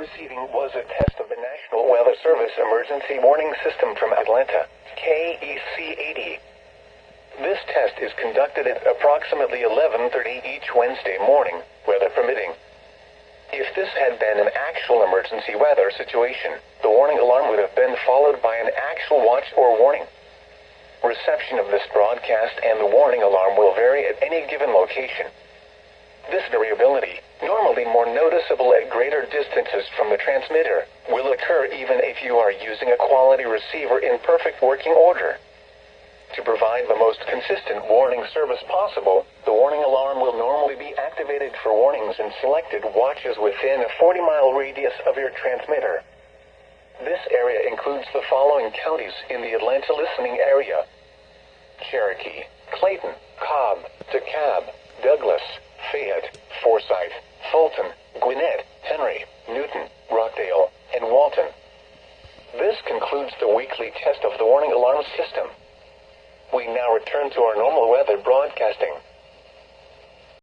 preceding was a test of the National Weather Service Emergency Warning System from Atlanta, KEC-80. This test is conducted at approximately 11:30 each Wednesday morning, weather permitting. If this had been an actual emergency weather situation, the warning alarm would have been followed by an actual watch or warning. Reception of this broadcast and the warning alarm will vary at any given location. This variability, normally more noticeable at greater distances from the transmitter, will occur even if you are using a quality receiver in perfect working order. To provide the most consistent warning service possible, the warning alarm will normally be activated for warnings in selected watches within a 40-mile radius of your transmitter. This area includes the following counties in the Atlanta listening area: Cherokee, Clayton, Cobb, DeKalb, Douglas, Fayette, Forsyth, Fulton, Gwinnett, Henry, Newton, Rockdale, and Walton. This concludes the weekly test of the warning alarm system. We now return to our normal weather broadcasting.